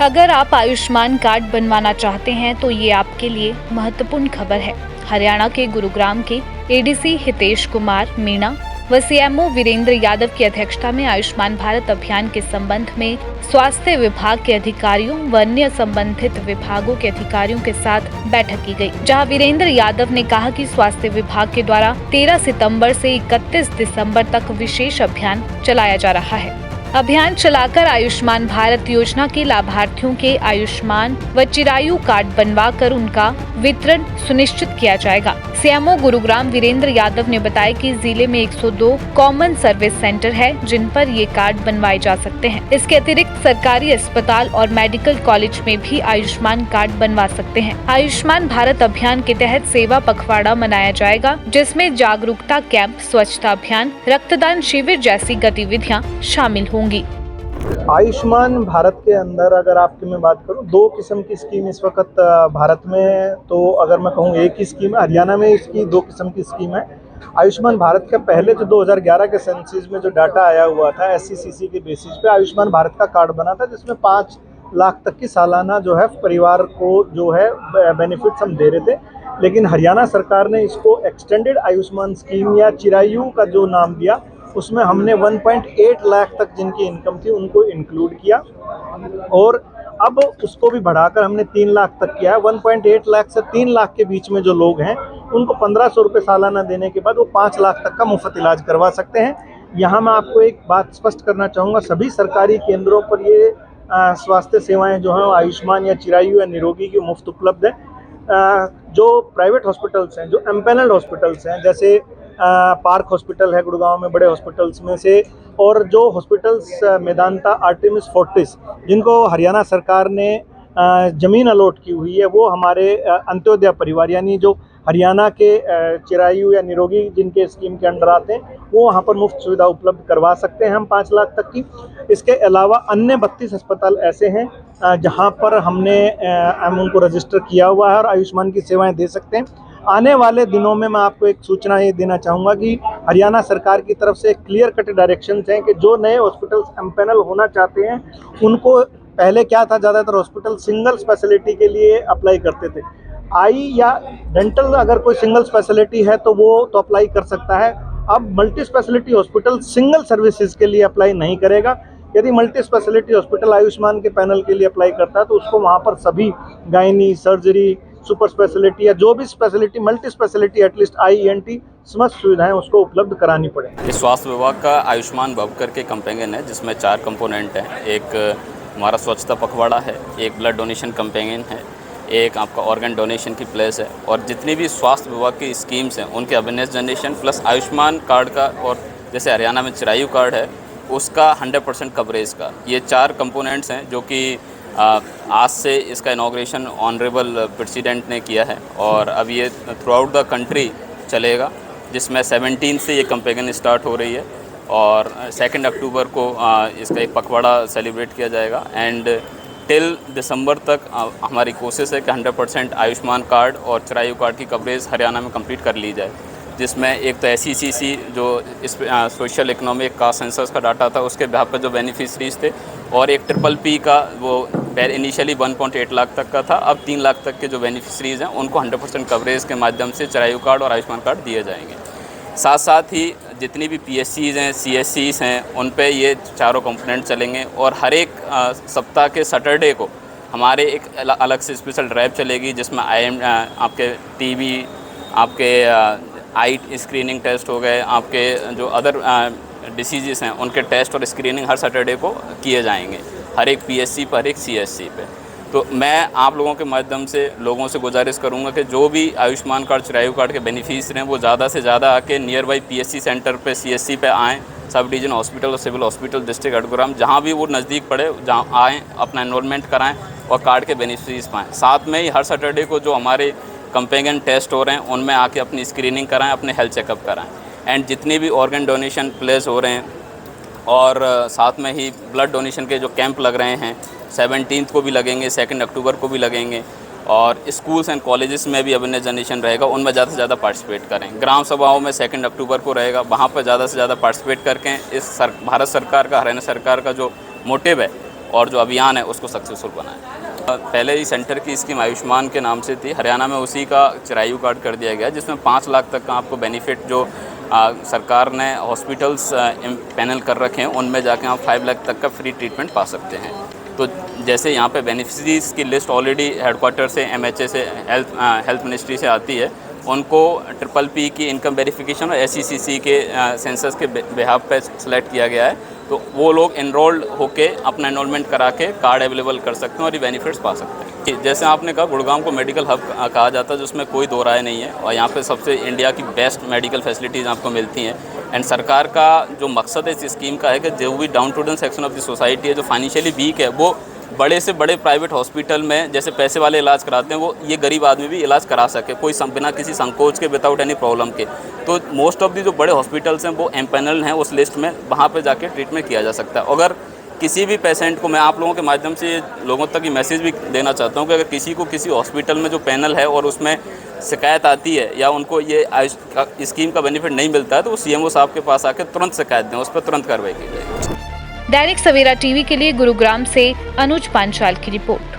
अगर आप आयुष्मान कार्ड बनवाना चाहते हैं तो ये आपके लिए महत्वपूर्ण खबर है। हरियाणा के गुरुग्राम के एडीसी हितेश कुमार मीणा व सीएमओ वीरेंद्र यादव की अध्यक्षता में आयुष्मान भारत अभियान के संबंध में स्वास्थ्य विभाग के अधिकारियों व अन्य संबंधित विभागों के अधिकारियों के साथ बैठक की गई, जहां वीरेंद्र यादव ने कहा कि स्वास्थ्य विभाग के द्वारा 13 सितंबर से 31 दिसंबर तक विशेष अभियान चलाया जा रहा है। अभियान चलाकर आयुष्मान भारत योजना के लाभार्थियों के आयुष्मान व चिरायु कार्ड बनवाकर उनका वितरण सुनिश्चित किया जाएगा। सीएमओ गुरुग्राम वीरेंद्र यादव ने बताया कि जिले में 102 कॉमन सर्विस सेंटर है जिन पर ये कार्ड बनवाए जा सकते हैं। इसके अतिरिक्त सरकारी अस्पताल और मेडिकल कॉलेज में भी आयुष्मान कार्ड बनवा सकते हैं। आयुष्मान भारत अभियान के तहत सेवा पखवाड़ा मनाया जाएगा, जिसमें जागरूकता कैंप, स्वच्छता अभियान, रक्तदान शिविर जैसी गतिविधियाँ शामिल होंगी। आयुष्मान भारत के अंदर अगर आपकी मैं बात करूं, दो किस्म की स्कीम इस वक्त भारत में है। तो अगर मैं कहूं एक ही स्कीम है, हरियाणा में इसकी दो किस्म की स्कीम है। आयुष्मान भारत का पहले जो 2011 के सेंसस में जो डाटा आया हुआ था, SCCC के बेसिस पे आयुष्मान भारत का कार्ड बना था, जिसमें 5 लाख तक की सालाना जो है परिवार को जो है बेनिफिट्स हम दे रहे थे। लेकिन हरियाणा सरकार ने इसको एक्सटेंडेड आयुष्मान स्कीम या चिरायु का जो नाम दिया, उसमें हमने 1.8 लाख तक जिनकी इनकम थी उनको इंक्लूड किया और अब उसको भी बढ़ाकर हमने 3 लाख तक किया है। 1.8 लाख से 3 लाख के बीच में जो लोग हैं उनको 1500 रुपये सालाना देने के बाद वो 5 लाख तक का मुफ्त इलाज करवा सकते हैं। यहाँ मैं आपको एक बात स्पष्ट करना चाहूँगा, सभी सरकारी केंद्रों पर ये स्वास्थ्य सेवाएं जो हैं आयुष्मान या चिरायु या निरोगी की मुफ्त उपलब्ध है। जो प्राइवेट हॉस्पिटल्स हैं, जो एम्पैनल्ड हॉस्पिटल्स हैं, जैसे पार्क हॉस्पिटल है गुड़गांव में, बड़े हॉस्पिटल्स में से, और जो हॉस्पिटल्स मेदांता, आर्टेमिस, फोर्टिस, जिनको हरियाणा सरकार ने ज़मीन अलॉट की हुई है, वो हमारे अंत्योदय परिवार यानी जो हरियाणा के चिरायु या निरोगी जिनके स्कीम के अंडर आते हैं, वो वहाँ पर मुफ्त सुविधा उपलब्ध करवा सकते हैं हम 5 लाख तक की। इसके अलावा अन्य 32 अस्पताल ऐसे हैं जहाँ पर हमने उनको रजिस्टर किया हुआ है और आयुष्मान की सेवाएं दे सकते हैं। आने वाले दिनों में मैं आपको एक सूचना ये देना चाहूँगा कि हरियाणा सरकार की तरफ से क्लियर कट डायरेक्शंस हैं कि जो नए हॉस्पिटल्स एम्पैनल होना चाहते हैं उनको, पहले क्या था, ज़्यादातर हॉस्पिटल सिंगल स्पेशलिटी के लिए अप्लाई करते थे। आई या डेंटल अगर कोई सिंगल स्पेशलिटी है तो वो तो अप्लाई कर सकता है। अब multi speciality hospital single services के लिए अप्लाई नहीं करेगा। यदि मल्टी स्पेशलिटी हॉस्पिटल आयुष्मान के पैनल के लिए अप्लाई करता है तो उसको वहाँ पर सभी गायनी, सर्जरी, सुपर स्पेशलिटी या जो भी speciality, multi speciality, at least IENT समस्त सुविधाएं उसको उपलब्ध करानी पड़ेगी। स्वास्थ्य विभाग का आयुष्मान भव करके कैंपेन है जिसमें 4 कंपोनेंट हैं। एक हमारा स्वच्छता पखवाड़ा है, एक ब्लड डोनेशन कैंपेन है, एक आपका ऑर्गन डोनेशन की प्लेस है, और जितनी भी स्वास्थ्य विभाग की स्कीम्स हैं उनके awareness generation plus Ayushman card का, और जैसे हरियाणा में चिरायु कार्ड है उसका 100% कवरेज का, ये 4 कंपोनेंट्स हैं जो कि आज से इसका इनॉग्रेशन ऑनरेबल प्रेसिडेंट ने किया है और अब ये थ्रू आउट द कंट्री चलेगा, जिसमें 17 से ये कैंपेन स्टार्ट हो रही है और 2 अक्टूबर को इसका एक पखवाड़ा सेलिब्रेट किया जाएगा एंड टिल दिसंबर तक हमारी कोशिश है कि 100% आयुष्मान कार्ड और चिरायु कार्ड की कवरेज हरियाणा में कंप्लीट कर ली जाए, जिसमें एक तो SCCC जो इस सोशल इकोनॉमिक का सेंसस का डाटा था उसके बिहाफ पर जो बेनिफिशरीज थे, और एक PPP का वो इनिशियली 1.8 लाख तक का था, अब 3 लाख तक के जो बेनिफिशरीज हैं उनको 100% कवरेज के माध्यम से चिरायु कार्ड और आयुष्मान कार्ड दिए जाएंगे। साथ साथ ही जितनी भी PSCs हैं, CSCs हैं, उन पे ये चारों कंपोनेंट चलेंगे और हर एक सप्ताह के सैटरडे को हमारे एक अलग से स्पेशल ड्राइव चलेगी जिसमें आपके TB, आपके आई स्क्रीनिंग टेस्ट हो गए, आपके जो अदर डिसीज़ हैं उनके टेस्ट और स्क्रीनिंग हर सैटरडे को किए जाएंगे, हर एक PSC पर, हर एक CSC पे। तो मैं आप लोगों के माध्यम से लोगों से गुजारिश करूंगा कि जो भी आयुष्मान कार्ड, चिरायु कार्ड के बेनिफिशियरी हैं वो ज़्यादा से ज़्यादा आके नियर बाई PSC सेंटर पे, CSC पे आएँ, सब डिवीजन हॉस्पिटल और सिविल हॉस्पिटल डिस्ट्रिक्ट हेडगुराम जहाँ भी वो नज़दीक पड़े, जहाँ आएँ, अपना एनरोलमेंट कराएँ और कार्ड के बेनिफिशरीज पाएँ। साथ में ही हर सैटरडे को जो हमारे कंपेनियन टेस्ट हो रहे हैं उनमें आके अपनी स्क्रीनिंग कराएँ, अपने हेल्थ चेकअप कराएँ। एंड जितने भी ऑर्गन डोनेशन प्लेस हो रहे हैं और साथ में ही ब्लड डोनेशन के जो कैंप लग रहे हैं 17 को भी लगेंगे, 2 अक्टूबर को भी लगेंगे, और स्कूल्स एंड कॉलेजेस में भी अवेयरनेस जनरेशन रहेगा, उनमें ज़्यादा से ज़्यादा पार्टिसिपेट करें। ग्राम सभाओं में 2 अक्टूबर को रहेगा, वहाँ पर ज़्यादा से ज़्यादा पार्टिसिपेट करके इस भारत सरकार का, हरियाणा सरकार का जो मोटिव है और जो अभियान है उसको सक्सेसफुल बनाएं। पहले ही सेंटर की स्कीम आयुष्मान के नाम से थी, हरियाणा में उसी का चिरायु कार्ड कर दिया गया, जिसमें 5 लाख तक का आपको बेनिफिट जो सरकार ने हॉस्पिटल्स पैनल कर रखे हैं उनमें जाके आप 5 लाख तक का फ्री ट्रीटमेंट पा सकते हैं। तो जैसे यहाँ पे बेनिफिशरीज़ की लिस्ट ऑलरेडी हेडक्वार्टर से, MHA से, हेल्थ मिनिस्ट्री से आती है, उनको PPP की इनकम वेरिफिकेशन और SECC के सेंसस के बिहाफ पे सेलेक्ट किया गया है। तो वो लोग एनरोल्ड होके अपना एनरोलमेंट करा के कार्ड अवेलेबल कर सकते हैं और ये बेनिफिट्स पा सकते हैं। जैसे आपने कहा, गुड़गांव को मेडिकल हब कहा जाता है, जिसमें कोई दो राय नहीं है, और यहाँ पे सबसे इंडिया की बेस्ट मेडिकल फैसिलिटीज़ आपको मिलती हैं। एंड सरकार का जो मकसद है इस स्कीम का है कि जो भी down to earth section of the society है, जो फाइनेंशियली वीक है, वो बड़े से बड़े प्राइवेट हॉस्पिटल में जैसे पैसे वाले इलाज कराते हैं, वो ये गरीब आदमी भी इलाज करा सके, कोई बिना किसी संकोच के, विदाउट एनी प्रॉब्लम के। तो मोस्ट ऑफ दी जो बड़े हॉस्पिटल्स हैं वो एम्पैनल्ड हैं उस लिस्ट में, वहाँ पे जाके ट्रीटमेंट किया जा सकता है। अगर किसी भी पेशेंट को, मैं आप लोगों के माध्यम से लोगों तक ये मैसेज भी देना चाहता हूँ कि अगर किसी को किसी हॉस्पिटल में जो पैनल है और उसमें शिकायत आती है या उनको ये स्कीम का बेनिफिट नहीं मिलता है, तो वो CMO साहब के पास आकर तुरंत शिकायत दें, उस पर तुरंत कार्रवाई की जाए। दैनिक सवेरा टीवी के लिए गुरुग्राम से अनुज पांचाल की रिपोर्ट।